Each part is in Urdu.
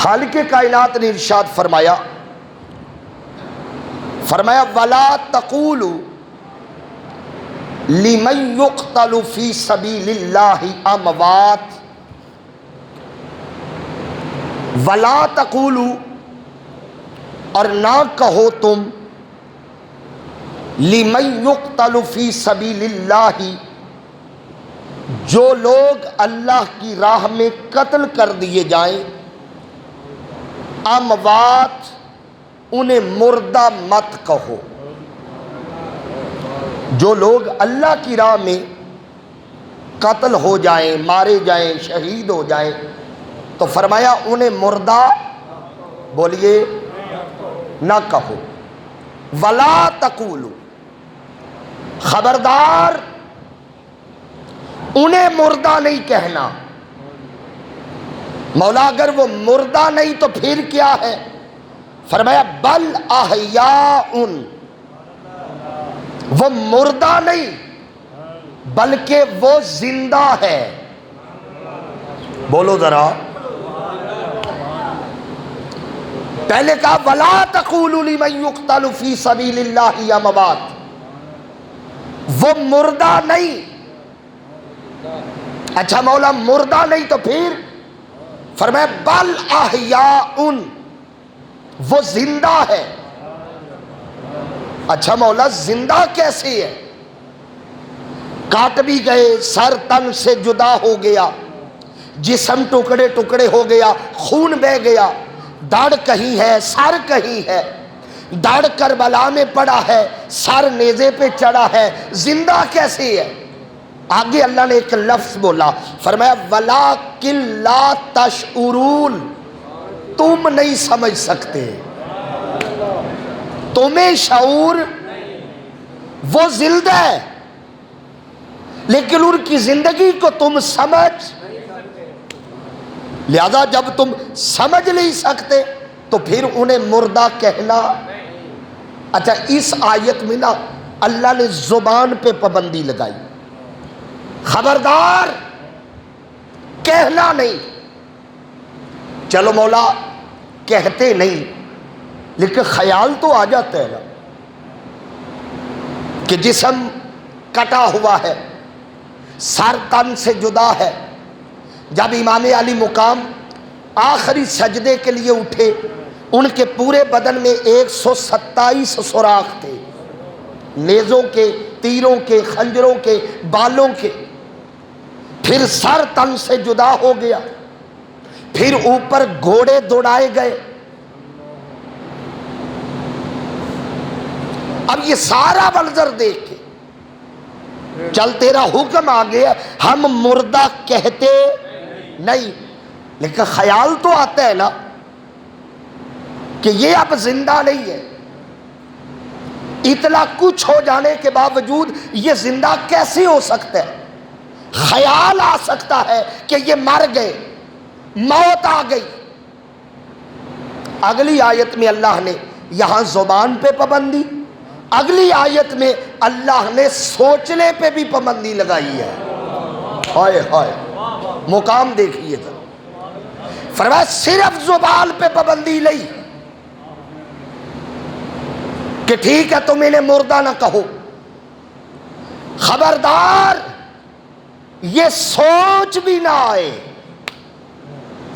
خالق کائنات نے ارشاد فرمایا وَلَا تَقُولُوا لِمَن يُقْتَلُ فِي سَبِيلِ اللَّهِ أَمْوَاتٌ وَلَا تَقُولُوا اور نہ کہو تم لِمَن يُقْتَلُ فِي سَبِيلِ اللَّهِ جو لوگ اللہ کی راہ میں قتل کر دیے جائیں، اموات انہیں مردہ مت کہو۔ جو لوگ اللہ کی راہ میں قتل ہو جائیں، مارے جائیں، شہید ہو جائیں، تو فرمایا انہیں مردہ بولیے نہ کہو۔ وَلَا تَقُولُوا خبردار انہیں مردہ نہیں کہنا۔ مولا اگر وہ مردہ نہیں تو پھر کیا ہے؟ فرمایا بل احیاء، وہ مردہ نہیں بلکہ وہ زندہ ہے۔ بولو ذرا، پہلے کہا وَلَا تَقُولُوا لِمَن يُقْتَلُ فِي سَبِيلِ اللَّهِ أَمْوَاتٌ، وہ مردہ نہیں۔ اچھا مولا مردہ نہیں تو پھر فرمایا بل احیاء، وہ زندہ ہے۔ اچھا مولا زندہ کیسے ہے؟ کاٹ بھی گئے، سر تن سے جدا ہو گیا، جسم ٹکڑے ٹکڑے ہو گیا، خون بہہ گیا، داڑھ کہیں ہے، سر کہیں ہے، داڑھ کربلا میں پڑا ہے، سر نیزے پہ چڑھا ہے، زندہ کیسے ہے؟ آگے اللہ نے ایک لفظ بولا، فرمایا وَلَٰكِن لَا تَشْعُرُونَ، تم نہیں سمجھ سکتے، تمہیں شعور، وہ زندہ ہے لیکن ان کی زندگی کو تم سمجھ، لہذا جب تم سمجھ نہیں سکتے تو پھر انہیں مردہ کہنا۔ اچھا اس آیت میں نا اللہ نے زبان پہ پابندی لگائی، خبردار کہنا نہیں۔ چلو مولا کہتے نہیں لیکن خیال تو آ جاتا ہے نا کہ جسم کٹا ہوا ہے، سر تن سے جدا ہے۔ جب امام علی مقام آخری سجدے کے لیے اٹھے، ان کے پورے بدن میں 127 سوراخ تھے، نیزوں کے، تیروں کے، خنجروں کے، بالوں کے۔ پھر سر تن سے جدا ہو گیا، پھر اوپر گھوڑے دوڑائے گئے۔ اب یہ سارا منظر دیکھ کے چل تیرا حکم آ گیا، ہم مردہ کہتے نہیں لیکن خیال تو آتا ہے نا کہ یہ اب زندہ نہیں ہے۔ اتنا کچھ ہو جانے کے باوجود یہ زندہ کیسے ہو سکتا ہے؟ خیال آ سکتا ہے کہ یہ مر گئے، موت آ گئی۔ اگلی آیت میں اللہ نے یہاں زبان پہ پابندی، اگلی آیت میں اللہ نے سوچنے پہ بھی پابندی لگائی ہے۔ ہائے ہائے، مقام دیکھیے ذرا، فرمایا صرف زبان پہ پابندی لئی کہ ٹھیک ہے تم انہیں مردہ نہ کہو، خبردار یہ سوچ بھی نہ آئے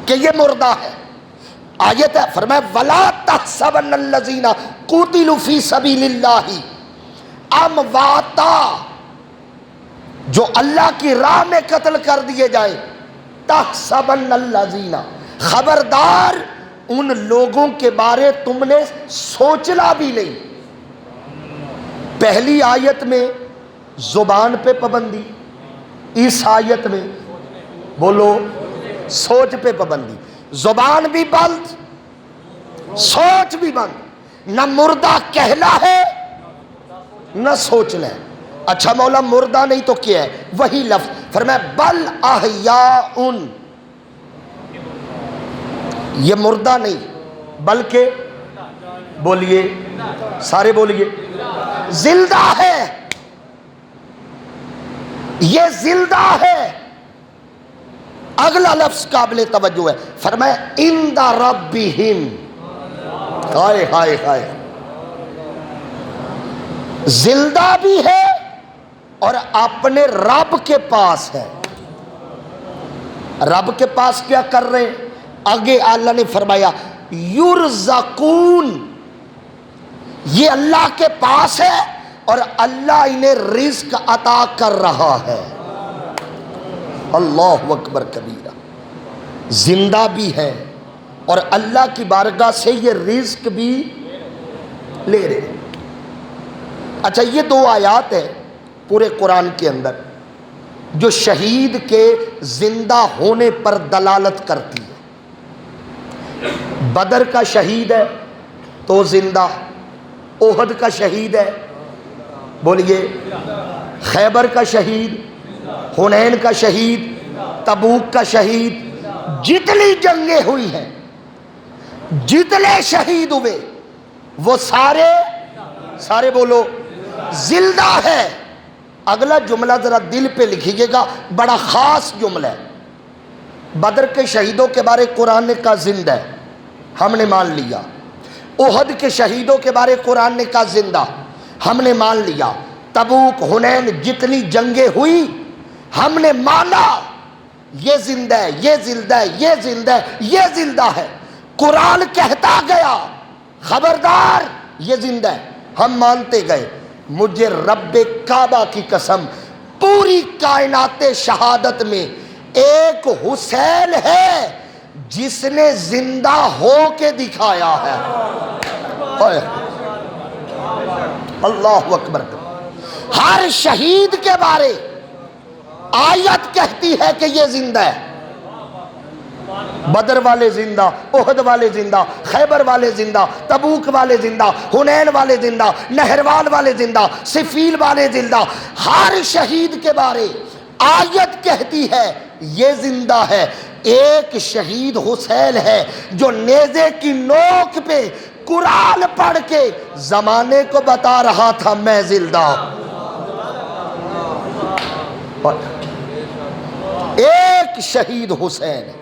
کہ یہ مردہ ہے۔ آیت ہے، فرمایا وَلَا تَحْسَبَنَّ الَّذِينَ قُتِلُوا فِي سَبِيلِ اللَّهِ أَمْوَاتًا، جو اللہ کی راہ میں قتل کر دیے جائیں، تَحْسَبَنَّ الَّذِينَ، خبردار ان لوگوں کے بارے تم نے سوچنا بھی نہیں۔ پہلی آیت میں زبان پہ پابندی، اس آیت میں بولو سوچ پہ پابندی۔ زبان بھی بند، سوچ بھی بند، نہ مردہ کہنا ہے نہ سوچنا ہے۔ اچھا مولا مردہ نہیں تو کیا ہے؟ وہی لفظ فرمایا بل احیاء، یہ مردہ نہیں بلکہ بولیے سارے بولیے زندہ ہے، یہ زندہ ہے۔ اگلا لفظ قابل توجہ ہے، فرمایا عند ربہم، ہائے ہائے ہائے، زندہ بھی ہے اور اپنے رب کے پاس ہے۔ رب کے پاس کیا کر رہے ہیں؟ آگے اللہ نے فرمایا یرزقون، یہ اللہ کے پاس ہے اور اللہ انہیں رزق عطا کر رہا ہے۔ اللہ اکبر کبیرہ، زندہ بھی ہے اور اللہ کی بارگاہ سے یہ رزق بھی لے رہے ہیں۔ اچھا، یہ دو آیات ہیں پورے قرآن کے اندر جو شہید کے زندہ ہونے پر دلالت کرتی ہے۔ بدر کا شہید ہے تو زندہ، احد کا شہید ہے، بولیے، خیبر کا شہید، حنین کا شہید، تبوک کا شہید، جتنی جنگیں ہوئی ہیں، جتنے شہید ہوئے وہ سارے بولو زندہ ہے۔ اگلا جملہ ذرا دل پہ لکھیے گا، بڑا خاص جملہ ہے۔ بدر کے شہیدوں کے بارے قرآن نے کہا زندہ ہے، ہم نے مان لیا۔ احد کے شہیدوں کے بارے قرآن نے کہا زندہ، ہم نے مان لیا۔ تبوک، حنین، جتنی جنگیں ہوئی ہم نے مانا یہ زندہ ہے، یہ زندہ ہے، یہ زندہ ہے، یہ زندہ ہے۔ قرآن کہتا گیا خبردار یہ زندہ ہے، ہم مانتے گئے۔ مجھے رب کعبہ کی قسم، پوری کائنات شہادت میں ایک حسین ہے جس نے زندہ ہو کے دکھایا ہے۔ اللہ اکبر۔ ہر شہید کے بارے آیت کہتی ہے کہ یہ زندہ ہے۔ بدر والے زندہ، احد والے زندہ، خیبر والے زندہ، تبوک والے زندہ، حنین والے زندہ، نہروال والے زندہ، صفین والے زندہ۔ ہر شہید کے بارے آیت کہتی ہے یہ زندہ ہے۔ ایک شہید حسین ہے جو نیزے کی نوک پہ قرآن پڑھ کے زمانے کو بتا رہا تھا میں زندہ ہوں۔ ایک شہید حسین ہے،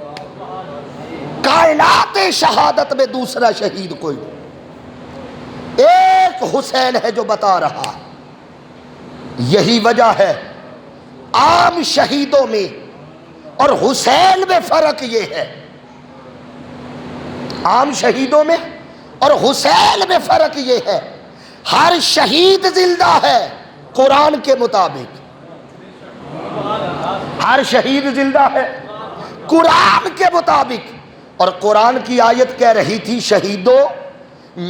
کائنات شہادت میں دوسرا شہید کوئی نہیں، ایک حسین ہے جو بتا رہا۔ یہی وجہ ہے عام شہیدوں میں اور حسین میں فرق یہ ہے، عام شہیدوں میں اور حسین میں فرق یہ ہے، ہر شہید زندہ ہے قرآن کے مطابق، ہر شہید زندہ ہے قرآن کے مطابق۔ اور قرآن کی آیت کہہ رہی تھی شہیدوں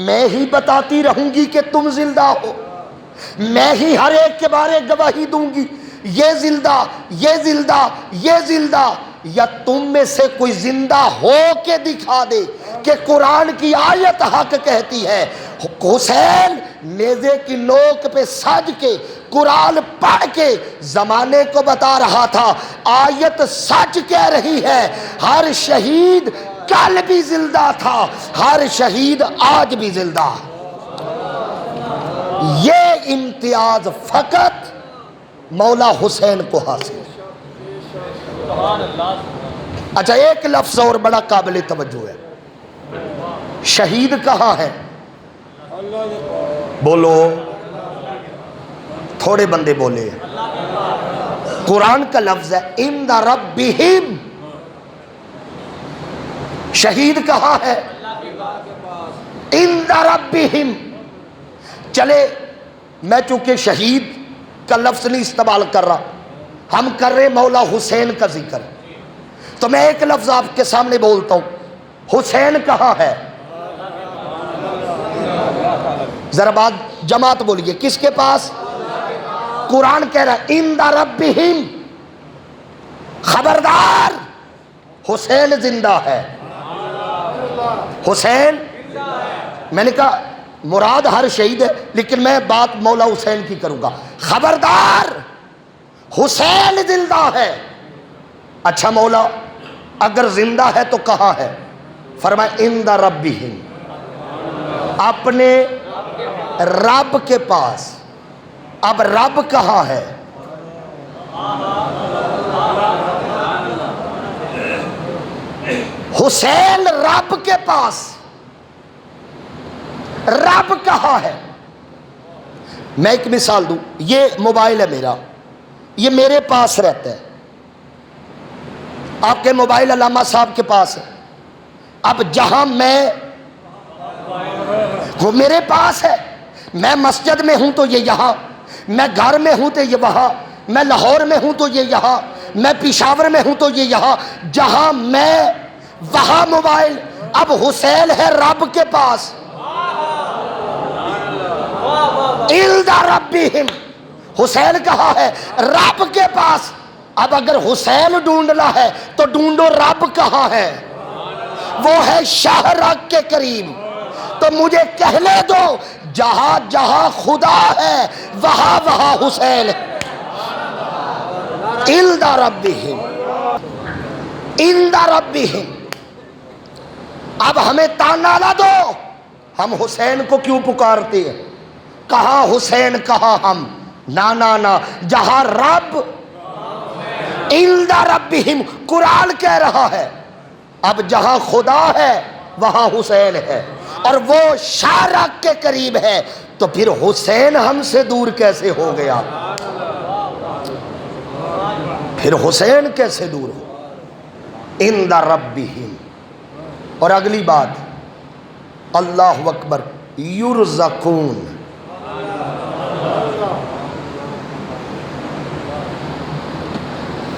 میں ہی بتاتی رہوں گی کہ تم زندہ ہو، میں ہی ہر ایک کے بارے گواہی دوں گی یہ زندہ، یہ زندہ، یہ زندہ، یا تم میں سے کوئی زندہ ہو کے دکھا دے کہ قرآن کی آیت حق کہتی ہے۔ حسین نیزے کی نوک پہ سج کے قرآن پڑھ کے زمانے کو بتا رہا تھا آیت سچ کہہ رہی ہے، ہر شہید کل بھی زندہ تھا، ہر شہید آج بھی زندہ۔ یہ امتیاز فقط مولا حسین کو حاصل ہے۔ اچھا، ایک لفظ اور بڑا قابل توجہ ہے، شہید کہاں ہے؟ بولو، تھوڑے بندے بولے۔ قرآن کا لفظ ہے عند ربہم، شہید کہاں ہے؟ عند ربہم۔ چلے، میں چونکہ شہید کا لفظ نہیں استعمال کر رہا، ہم کر رہے مولا حسین کا ذکر، تو میں ایک لفظ آپ کے سامنے بولتا ہوں، حسین کہاں ہے؟ ذرا بات جماعت بولیے، کس کے پاس؟ قرآن کہہ رہا ہے عند ربہم، خبردار حسین زندہ ہے۔ حسین، میں نے کہا مراد ہر شہید ہے لیکن میں بات مولا حسین کی کروں گا، خبردار حسین زندہ ہے۔ اچھا مولا اگر زندہ ہے تو کہاں ہے؟ فرمایا عند ربہم، اپنے رب کے پاس۔ اب رب کہاں ہے؟ حسین رب کے پاس، رب کہاں ہے؟ میں ایک مثال دوں، یہ موبائل ہے میرا، یہ میرے پاس رہتا ہے، آپ کے موبائل علامہ صاحب کے پاس ہے، اب جہاں میں، وہ میرے پاس ہے، میں مسجد میں ہوں تو یہ یہاں، میں گھر میں ہوں تو یہ وہاں، میں لاہور میں ہوں تو یہ یہاں، میں پشاور میں ہوں تو یہ یہاں، جہاں میں وہاں موبائل۔ اب حسین ہے رب کے پاس، عند ربہم، حسین کہاں ہے؟ رب کے پاس۔ اب اگر حسین ڈھونڈنا ہے تو ڈھونڈو رب کہاں ہے، وہ ہے شہرک کے قریب۔ تو مجھے کہنے دو، جہاں جہاں خدا ہے وہاں وہاں حسین ہے۔ عند ربہم، عند ربہم۔ اب ہمیں تانا نہ دو، ہم حسین کو کیوں پکارتے ہیں؟ کہاں حسین کہاں ہم؟ نا نا نا، جہاں رب، عند ربہم، قرآن کہہ رہا ہے اب جہاں خدا ہے وہاں حسین ہے، اور وہ شارق کے قریب ہے، تو پھر حسین ہم سے دور کیسے ہو گیا؟ پھر حسین کیسے دور ہو؟ عند ربہم۔ اور اگلی بات، اللہ اکبر، یرزقون،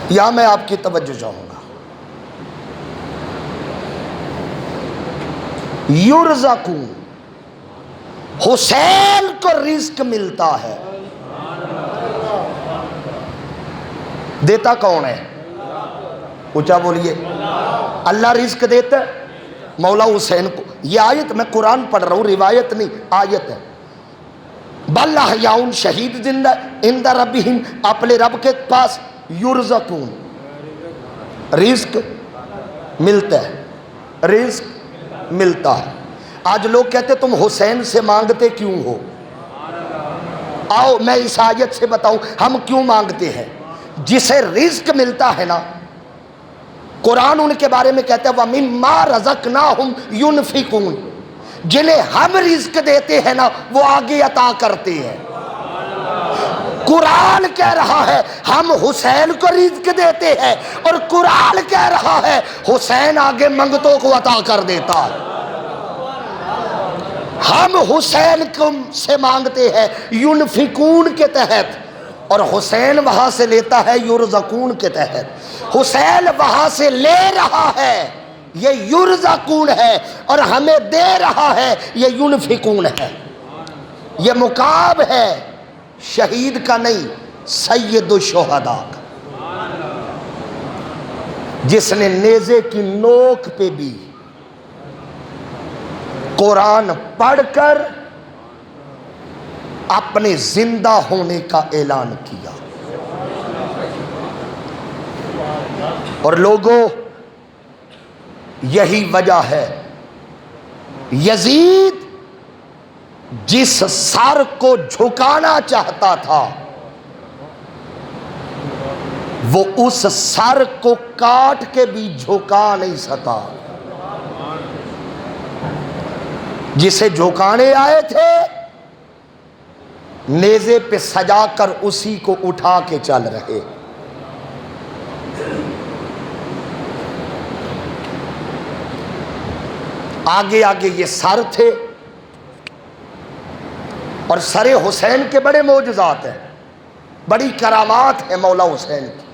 یہاں میں آپ کی توجہ چاہوں گا، یرزقون، حسین کو رزق ملتا ہے۔ دیتا کون ہے؟ اونچا بولیے، اللہ رزق دیتا ہے مولا حسین کو۔ یہ آیت میں قرآن پڑھ رہا ہوں، روایت نہیں، آیت ہے۔ بل احیاء، شہید زندہ، عند ربہم، اپنے رب کے پاس، یرزقون، رزق ملتا ہے، رزق ملتا ہے۔ آج لوگ کہتے تم حسین سے مانگتے کیوں ہو؟ آؤ میں اس آیت سے بتاؤں ہم کیوں مانگتے ہیں۔ جسے رزق ملتا ہے نا، قرآن ان کے بارے میں کہتا ہے وَمِمَّا رَزَقْنَاهُمْ يُنْفِقُونَ، جنہیں ہم رزق دیتے ہیں نا وہ آگے عطا کرتے ہیں۔ قرآن کہہ رہا ہے ہم حسین کو رزق دیتے ہیں، اور قرآن کہہ رہا ہے حسین آگے منگتوں کو عطا کر دیتا ہے۔ ہم حسین سے مانگتے ہیں ينفقون کے تحت، اور حسین وہاں سے لیتا ہے یرزقون کے تحت۔ حسین وہاں سے لے رہا ہے، یہ یرزقون ہے، اور ہمیں دے رہا ہے، یہ ينفقون ہے۔ یہ مقام ہے شہید کا نہیں، سید الشہداء کا، جس نے نیزے کی نوک پہ بھی قرآن پڑھ کر اپنے زندہ ہونے کا اعلان کیا۔ اور لوگوں، یہی وجہ ہے یزید جس سر کو جھکانا چاہتا تھا وہ اس سر کو کاٹ کے بھی جھکا نہیں سکا۔ جسے جھکانے آئے تھے نیزے پہ سجا کر اسی کو اٹھا کے چل رہے۔ آگے آگے یہ سر تھے، اور سر حسین کے بڑے معجزات ہیں، بڑی کرامات ہیں مولا حسین کی۔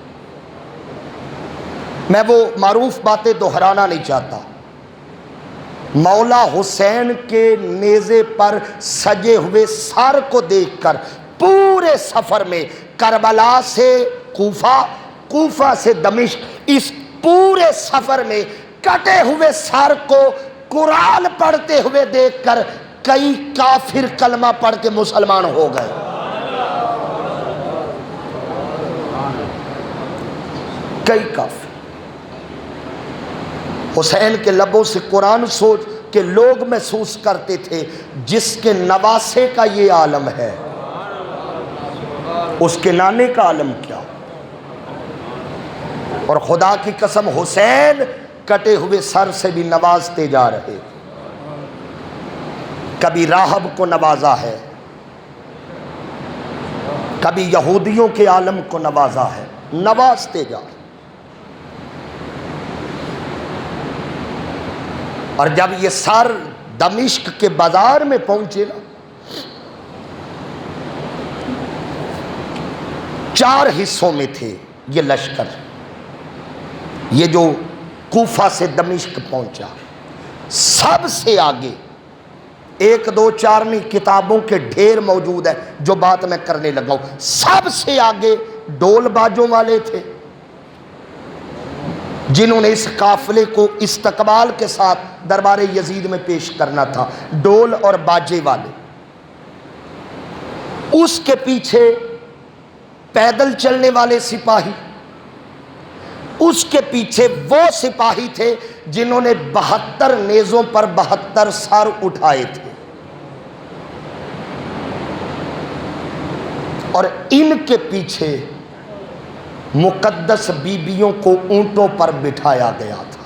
میں وہ معروف باتیں دہرانا نہیں چاہتا۔ مولا حسین کے نیزے پر سجے ہوئے سر کو دیکھ کر پورے سفر میں، کربلا سے کوفہ، کوفہ سے دمشق، اس پورے سفر میں کٹے ہوئے سر کو قرآن پڑھتے ہوئے دیکھ کر کئی کافر کلمہ پڑھ کے مسلمان ہو گئے۔ کئی کافر حسین کے لبوں سے قرآن سوچ کے لوگ محسوس کرتے تھے جس کے نواسے کا یہ عالم ہے، اس کے نانے کا عالم کیا۔ اور خدا کی قسم حسین کٹے ہوئے سر سے بھی نوازتے جا رہے. کبھی راہب کو نوازا ہے، کبھی یہودیوں کے عالم کو نوازا ہے، نوازتے جا رہے. اور جب یہ سر دمشق کے بازار میں پہنچے نا، 4 حصوں میں تھے یہ لشکر. یہ جو کوفہ سے دمشق پہنچا، سب سے آگے 1 2 4 نہیں، کتابوں کے ڈھیر موجود ہے جو بات میں کرنے لگا ہوں. سب سے آگے ڈول باجوں والے تھے، جنہوں نے اس قافلے کو استقبال کے ساتھ دربار یزید میں پیش کرنا تھا. ڈول اور باجے والے. اس کے پیچھے پیدل چلنے والے سپاہی. اس کے پیچھے وہ سپاہی تھے جنہوں نے 72 نیزوں پر 72 سر اٹھائے تھے. اور ان کے پیچھے مقدس بیبیوں کو اونٹوں پر بٹھایا گیا تھا.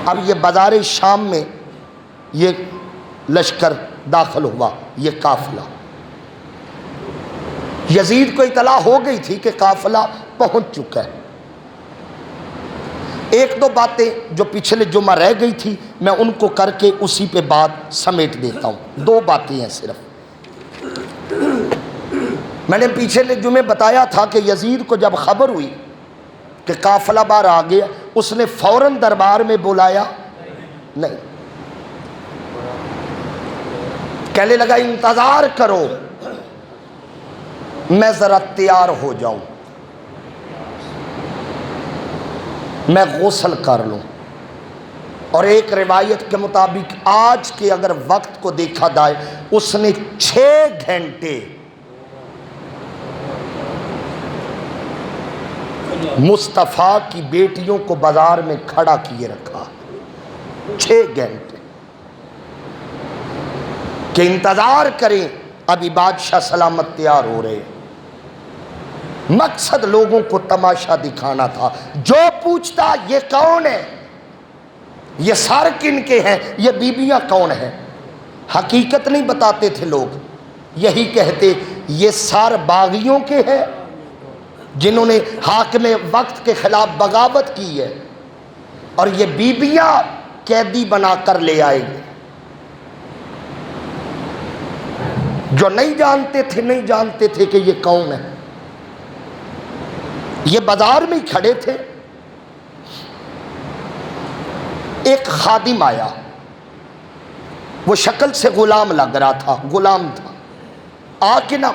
اب یہ بازار شام میں یہ لشکر داخل ہوا، یہ قافلہ. یزید کو اطلاع ہو گئی تھی کہ قافلہ پہنچ چکا ہے. 1 2 باتیں جو پچھلے جمعہ رہ گئی تھی میں ان کو کر کے اسی پہ بات سمیٹ دیتا ہوں. 2 باتیں ہیں صرف. میں نے پچھلے جمعے بتایا تھا کہ یزید کو جب خبر ہوئی کہ قافلہ باہر آ گیا، اس نے فوراً دربار میں بلایا نہیں. کہنے لگا انتظار کرو، میں ذرا تیار ہو جاؤں، میں غسل کر لوں. اور ایک روایت کے مطابق آج کے اگر وقت کو دیکھا جائے، اس نے 6 گھنٹے مصطفیٰ کی بیٹیوں کو بازار میں کھڑا کیے رکھا. 6 گھنٹے کہ انتظار کریں، ابھی بادشاہ سلامت تیار ہو رہے. مقصد لوگوں کو تماشا دکھانا تھا. جو پوچھتا یہ کون ہے، یہ سر کن کے ہیں، یہ بیبیاں کون ہیں، حقیقت نہیں بتاتے تھے لوگ. یہی کہتے یہ سر باغیوں کے ہیں جنہوں نے حاکم وقت کے خلاف بغاوت کی ہے، اور یہ بیبیاں قیدی بنا کر لے آئے گی. جو نہیں جانتے تھے کہ یہ کون ہے. یہ بازار میں ہی کھڑے تھے. ایک خادم آیا، وہ شکل سے غلام لگ رہا تھا، غلام تھا. آ کے نا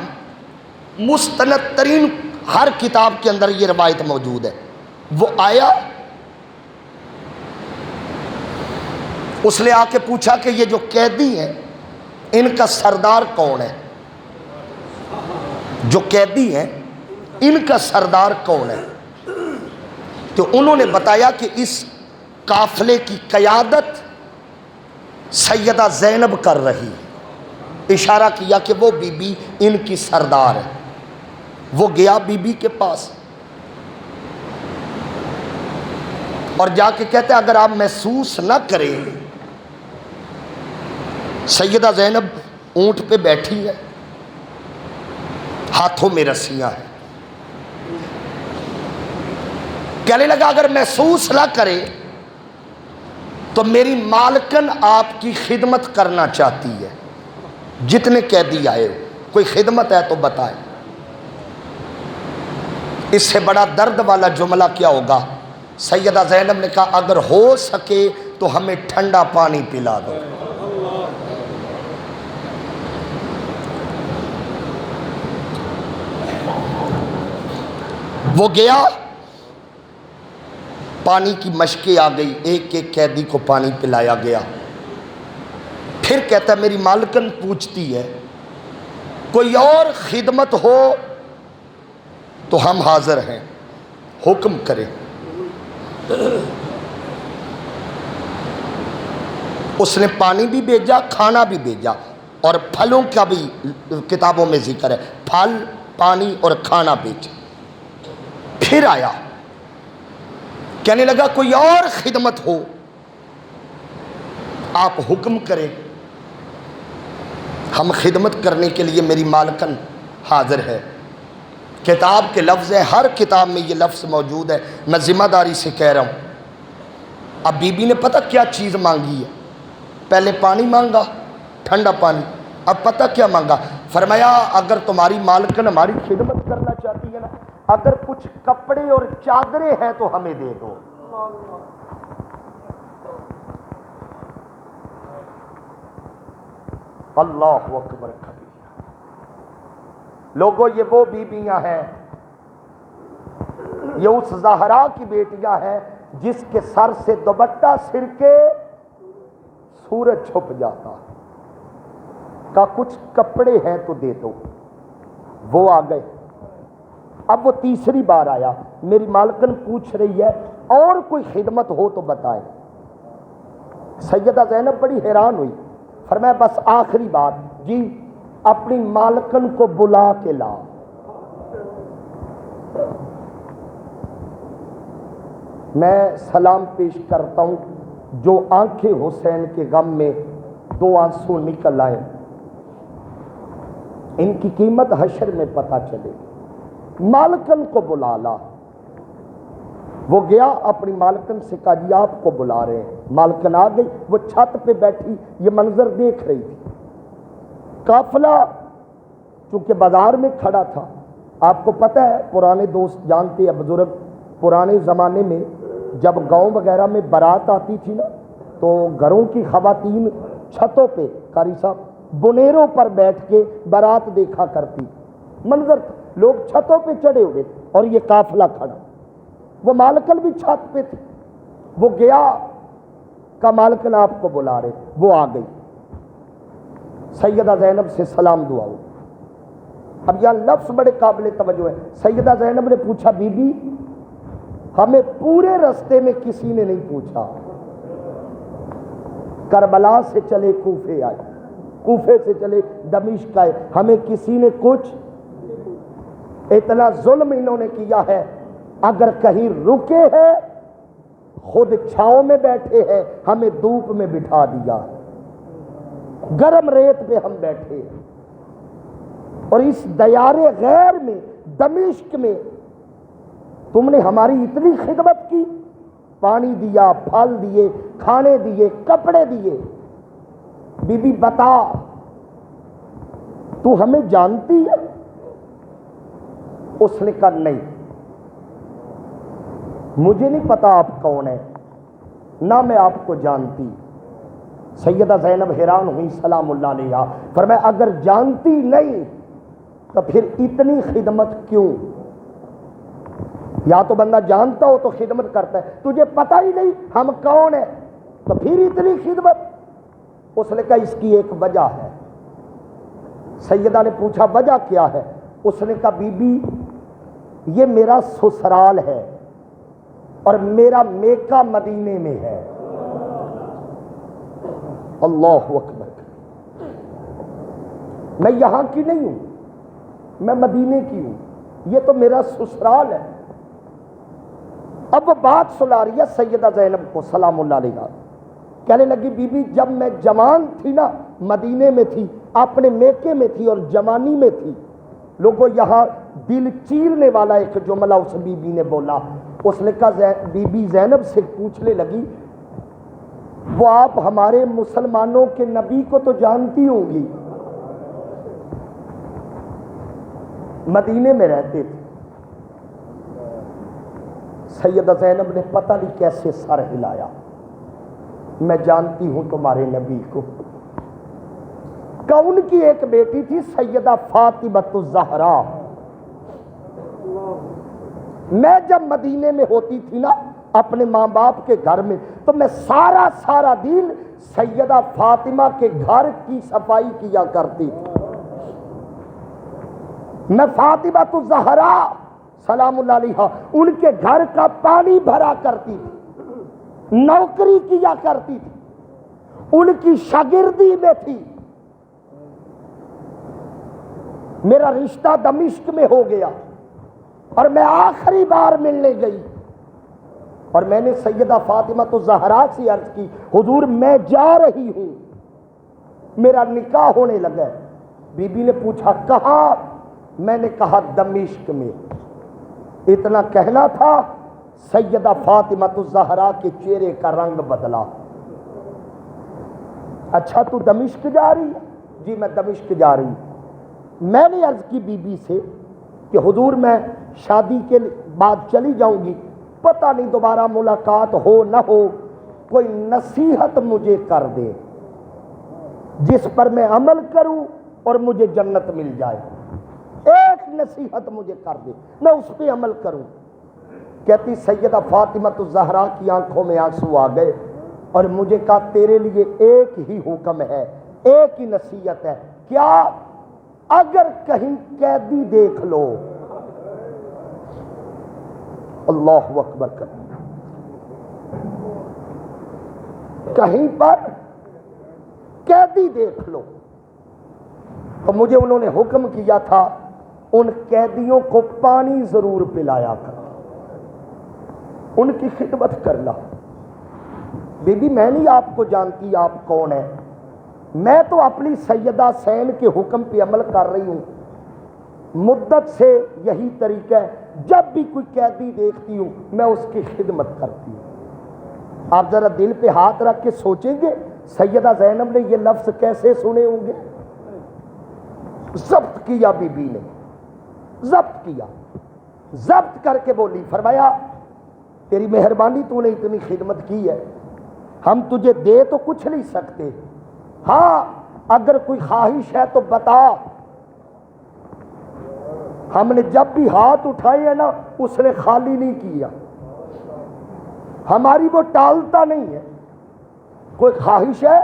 مستند ترین ہر کتاب کے اندر یہ روایت موجود ہے. وہ آیا، اس نے آ کے پوچھا کہ یہ جو قیدی ہیں ان کا سردار کون ہے. جو قیدی ہیں ان کا سردار کون ہے. تو انہوں نے بتایا کہ اس قافلے کی قیادت سیدہ زینب کر رہی. اشارہ کیا کہ وہ بی بی ان کی سردار ہے. وہ گیا بی بی کے پاس اور جا کے کہتے اگر آپ محسوس نہ کریں، سیدہ زینب اونٹ پہ بیٹھی ہے، ہاتھوں میں رسیاں ہیں. کہنے لگا اگر محسوس نہ کرے تو میری مالکن آپ کی خدمت کرنا چاہتی ہے. جتنے قیدی آئے ہو کوئی خدمت ہے تو بتائیں. اس سے بڑا درد والا جملہ کیا ہوگا. سیدہ زینب نے کہا اگر ہو سکے تو ہمیں ٹھنڈا پانی پلا دو. وہ گیا، پانی کی مشکیں آ گئی، ایک ایک قیدی کو پانی پلایا گیا. پھر کہتا ہے میری مالکن پوچھتی ہے کوئی اور خدمت ہو تو ہم حاضر ہیں، حکم کریں. اس نے پانی بھی بھیجا، کھانا بھی بھیجا، اور پھلوں کا بھی کتابوں میں ذکر ہے، پھل، پانی اور کھانا بھیجا. پھر آیا کہنے لگا کوئی اور خدمت ہو آپ حکم کریں، ہم خدمت کرنے کے لیے میری مالکن حاضر ہے۔ کتاب کے لفظ ہیں، ہر کتاب میں یہ لفظ موجود ہے، میں ذمہ داری سے کہہ رہا ہوں۔ اب بی بی نے پتہ کیا چیز مانگی ہے؟ پہلے پانی مانگا، ٹھنڈا پانی، اب پتہ کیا مانگا؟ فرمایا اگر تمہاری مالکن ہماری خدمت کرنا چاہتی ہے نا، اگر کچھ کپڑے اور چادریں ہیں تو ہمیں دے دو۔ اللہ اکبر کبیر۔ لوگوں یہ وہ بیویاں ہیں، یہ اس زہرا کی بیٹیاں ہیں جس کے سر سے دوپٹہ سر کے سورج چھپ جاتا ہے۔ کا کچھ کپڑے ہیں تو دے دو۔ وہ آ گئے۔ اب وہ تیسری بار آیا، میری مالکن پوچھ رہی ہے اور کوئی خدمت ہو تو بتائے۔ سیدہ زینب بڑی حیران ہوئی، فرمایا بس آخری بات، جی اپنی مالکن کو بلا کے لا۔ میں سلام پیش کرتا ہوں، جو آنکھیں حسین کے غم میں دو آنسو نکل آئے، ان کی قیمت حشر میں پتہ چلے۔ مالکن کو بلا لا۔ وہ گیا، اپنی مالکن سے کہا جی آپ کو بلا رہے ہیں۔ مالکن آ گئی، وہ چھت پہ بیٹھی یہ منظر دیکھ رہی تھی۔ قافلہ چونکہ بازار میں کھڑا تھا، آپ کو پتہ ہے پرانے دوست جانتے ہیں بزرگ، پرانے زمانے میں جب گاؤں وغیرہ میں بارات آتی تھی نا تو گھروں کی خواتین چھتوں پہ، قاری صاحب بنیروں پر بیٹھ کے بارات دیکھا کرتی، منظر تھا، لوگ چھتوں پہ چڑھے ہوئے تھے اور یہ قافلہ کھڑا۔ وہ مالکن بھی چھت پہ تھی، وہ گیا کہ مالکن آپ کو بلا رہے، وہ آ گئی۔ سیدہ زینب سے سلام دعا ہو۔ اب یہاں لفظ بڑے قابل توجہ ہے۔ سیدہ زینب نے پوچھا بی بی ہمیں پورے رستے میں کسی نے نہیں پوچھا، کربلا سے چلے کوفے آئے، کوفے سے چلے دمشق آئے، ہمیں کسی نے کچھ، اتنا ظلم انہوں نے کیا ہے، اگر کہیں رکے ہیں خود چھاؤں میں بیٹھے ہیں، ہمیں دھوپ میں بٹھا دیا، گرم ریت پہ ہم بیٹھے ہیں، اور اس دیار غیر میں دمشق میں تم نے ہماری اتنی خدمت کی، پانی دیا، پھل دیے، کھانے دیے، کپڑے دیے، بی بی بتا تو ہمیں جانتی ہے؟ اس نے کہا نہیں، مجھے نہیں پتا آپ کون ہیں، نہ میں آپ کو جانتی۔ سیدہ زینب حیران ہوئی سلام اللہ علیہا، فرمایا اگر جانتی نہیں تو پھر اتنی خدمت کیوں؟ یا تو بندہ جانتا ہو تو خدمت کرتا ہے، تجھے پتہ ہی نہیں ہم کون ہیں تو پھر اتنی خدمت؟ اس نے کہا اس کی ایک وجہ ہے۔ سیدہ نے پوچھا وجہ کیا ہے؟ اس نے کہا بی بی یہ میرا سسرال ہے اور میرا میکہ مدینے میں ہے۔ اللہ اکبر، میں یہاں کی نہیں ہوں، میں مدینے کی ہوں، یہ تو میرا سسرال ہے۔ اب وہ بات سنا رہی ہے سیدہ زینب کو سلام اللہ علیہا، کہنے لگی بی بی جب میں جوان تھی نا، مدینے میں تھی، اپنے میکے میں تھی اور جوانی میں تھی، لوگوں یہاں دل چیرنے والا ایک جملہ اس بی بی نے بولا۔ اس نے کہا بی بی زینب سے پوچھنے لگی وہ آپ ہمارے مسلمانوں کے نبی کو تو جانتی ہوں گی، مدینے میں رہتے تھے۔ سیدہ زینب نے پتہ نہیں کیسے سر ہلایا، میں جانتی ہوں تمہارے نبی کو۔ کہ ان کی ایک بیٹی تھی سیدہ فاطمہ الزہرا، میں جب مدینے میں ہوتی تھی نا اپنے ماں باپ کے گھر میں تو میں سارا دن سیدہ فاطمہ کے گھر کی صفائی کیا کرتی تھی، میں فاطمہ الزہرا سلام اللہ علیہا ان کے گھر کا پانی بھرا کرتی تھی، نوکری کیا کرتی تھی، ان کی شاگردی میں تھی۔ میرا رشتہ دمشق میں ہو گیا اور میں آخری بار ملنے گئی اور میں نے سیدہ فاطمہ تو زہرا سے عرض کی حضور میں جا رہی ہوں، میرا نکاح ہونے لگا ہے۔ بی بی نے پوچھا کہاں؟ میں نے کہا دمشق میں۔ اتنا کہنا تھا، سیدہ فاطمہ تو زہرا کے چہرے کا رنگ بدلا۔ اچھا تو دمشق جا رہی ہے؟ جی میں دمشق جا رہی ہوں۔ میں نے عرض کی بی بی سے کہ حضور میں شادی کے بعد چلی جاؤں گی، پتہ نہیں دوبارہ ملاقات ہو نہ ہو، کوئی نصیحت مجھے کر دے جس پر میں عمل کروں اور مجھے جنت مل جائے۔ ایک نصیحت مجھے کر دے، میں اس پہ عمل کروں۔ کہتی سیدہ فاطمہ تو زہرا کی آنکھوں میں آنسو آ گئے اور مجھے کہا تیرے لیے ایک ہی حکم ہے، ایک ہی نصیحت ہے۔ کیا؟ اگر کہیں قیدی دیکھ لو، اللہ اکبر کرنا، کہیں پر قیدی دیکھ لو تو مجھے انہوں نے حکم کیا تھا ان قیدیوں کو پانی ضرور پلایا کر، ان کی خدمت کرنا۔ بی بی میں نہیں آپ کو جانتی آپ کون ہیں، میں تو اپنی سیدہ سین کے حکم پہ عمل کر رہی ہوں، مدت سے یہی طریقہ ہے، جب بھی کوئی قیدی دیکھتی ہوں میں اس کی خدمت کرتی ہوں۔ آپ ذرا دل پہ ہاتھ رکھ کے سوچیں گے سیدہ زینب نے یہ لفظ کیسے سنے ہوں گے؟ ضبط کیا بی بی نے، ضبط کیا، ضبط کر کے بولی، فرمایا تیری مہربانی تو نے اتنی خدمت کی ہے، ہم تجھے دے تو کچھ نہیں سکتے، ہاں اگر کوئی خواہش ہے تو بتا۔ ہم نے جب بھی ہاتھ اٹھائے ہیں نا اس نے خالی نہیں کیا، ہماری وہ ٹالتا نہیں ہے۔ کوئی خواہش ہے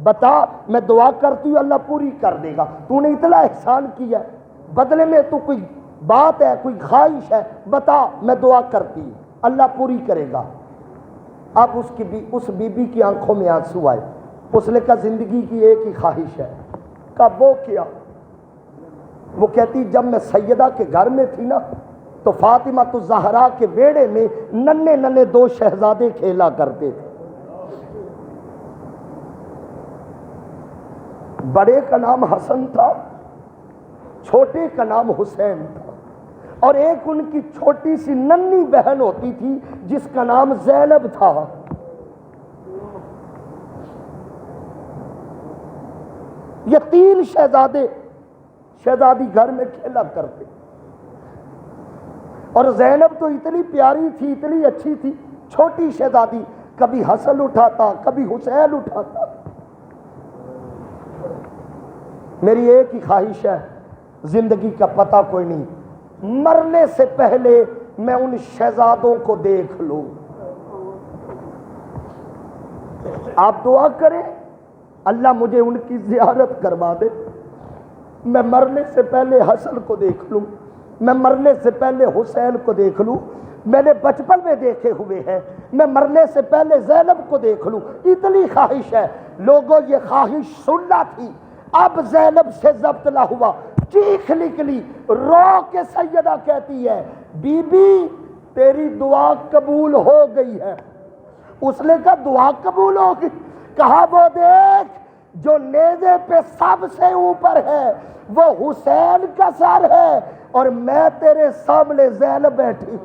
بتا، میں دعا کرتی ہوں اللہ پوری کر دے گا، تو نے اتنا احسان کیا ہے، بدلے میں تو کوئی بات ہے، کوئی خواہش ہے بتا، میں دعا کرتی ہوں اللہ پوری کرے گا۔ اب اس بی بی کی آنکھوں میں آنسو آئے، اس نے کہا زندگی کی ایک ہی خواہش ہے۔ کہا وہ کیا؟ وہ کہتی جب میں سیدہ کے گھر میں تھی نا تو فاطمہ تو زہرا کے ویڑے میں ننھے ننھے دو شہزادے کھیلا کرتے تھے، بڑے کا نام حسن تھا، چھوٹے کا نام حسین تھا، اور ایک ان کی چھوٹی سی ننھی بہن ہوتی تھی جس کا نام زینب تھا۔ یہ تین شہزادی گھر میں کھیلا کرتے، اور زینب تو اتنی پیاری تھی، اتنی اچھی تھی، چھوٹی شہزادی کبھی حسن اٹھاتا کبھی حسین اٹھاتا۔ میری ایک ہی خواہش ہے، زندگی کا پتہ کوئی نہیں، مرنے سے پہلے میں ان شہزادوں کو دیکھ لوں۔ آپ دعا کریں اللہ مجھے ان کی زیارت کروا دے، میں مرنے سے پہلے حسن کو دیکھ لوں، میں مرنے سے پہلے حسین کو دیکھ لوں، میں نے بچپن میں دیکھے ہوئے ہیں، میں مرنے سے پہلے زینب کو دیکھ لوں، اتنی خواہش ہے۔ لوگوں یہ خواہش سننا تھی، اب زینب سے ضبط نہ ہوا، چیخ نکلی، رو کے سیدہ کہتی ہے بی بی تیری دعا قبول ہو گئی ہے۔ اس نے کہا دعا قبول ہو گئی؟ کہا وہ دیکھ جو نیزے پہ سب سے اوپر ہے وہ حسین کا سر ہے اور میں تیرے سامنے زینب بیٹھی۔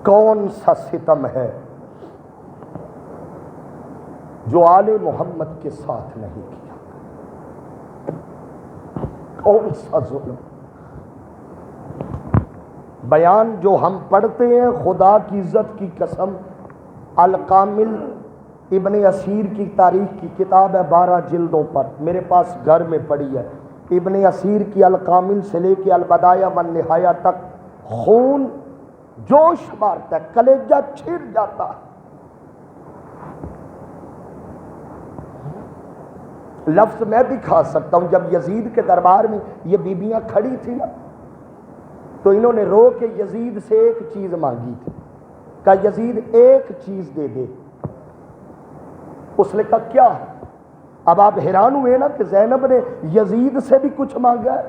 کون سا ستم ہے جو آل محمد کے ساتھ نہیں کیا؟ کون سا ظلم؟ بیان جو ہم پڑھتے ہیں خدا کی عزت کی قسم، الکامل ابن اسیر کی تاریخ کی کتاب ہے، 12 جلدوں پر، میرے پاس گھر میں پڑی ہے۔ ابن اسیر کی الکامل سے لے کے البدایہ والنہایہ تک خون جوش مارتا ہے، کلیجہ چھڑ جاتا ہے۔ لفظ میں دکھا سکتا ہوں، جب یزید کے دربار میں یہ بیبیاں کھڑی تھی نا تو انہوں نے رو کے یزید سے ایک چیز مانگی تھی، کہا یزید ایک چیز دے دے، اس نے کہا کیا ہے؟ اب آپ حیران ہوئے نا کہ زینب نے یزید سے بھی کچھ مانگا ہے؟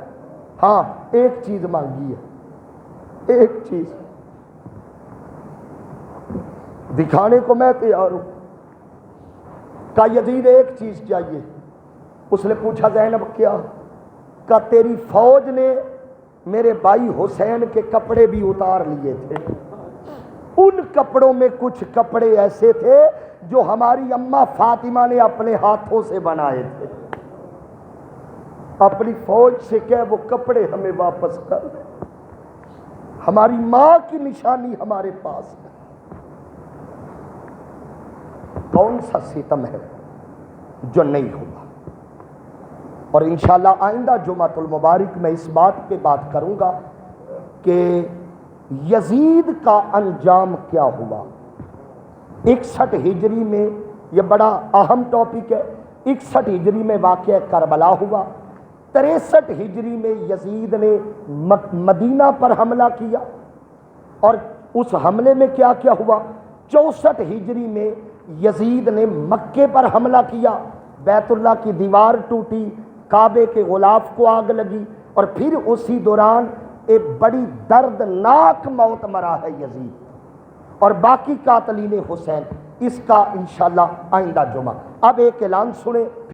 ہاں ایک چیز مانگی ہے، ایک چیز دکھانے کو میں تیار ہوں۔ کہا یزید ایک چیز چاہیے۔ اس نے پوچھا زینب کیا؟ کہا تیری فوج نے میرے بھائی حسین کے کپڑے بھی اتار لیے تھے، ان کپڑوں میں کچھ کپڑے ایسے تھے جو ہماری اماں فاطمہ نے اپنے ہاتھوں سے بنائے تھے، اپنی فوج سے کہ وہ کپڑے ہمیں واپس کر دیں، ہماری ماں کی نشانی ہمارے پاس ہے۔ کون سا ستم ہے جو نہیں ہوا؟ اور انشاءاللہ آئندہ جمعۃ المبارک میں اس بات پہ بات کروں گا کہ یزید کا انجام کیا ہوا۔ 61 ہجری میں، یہ بڑا اہم ٹاپک ہے، 61 ہجری میں واقعہ کربلا ہوا، 63 ہجری میں یزید نے مدینہ پر حملہ کیا، اور اس حملے میں کیا کیا ہوا؟ 64 ہجری میں یزید نے مکے پر حملہ کیا، بیت اللہ کی دیوار ٹوٹی، کعبے کے غلاف کو آگ لگی، اور پھر اسی دوران ایک بڑی دردناک موت مرا ہے یزید اور باقی قاتلین حسین۔ اس کا انشاءاللہ آئندہ جمعہ۔ اب ایک اعلان سنیں۔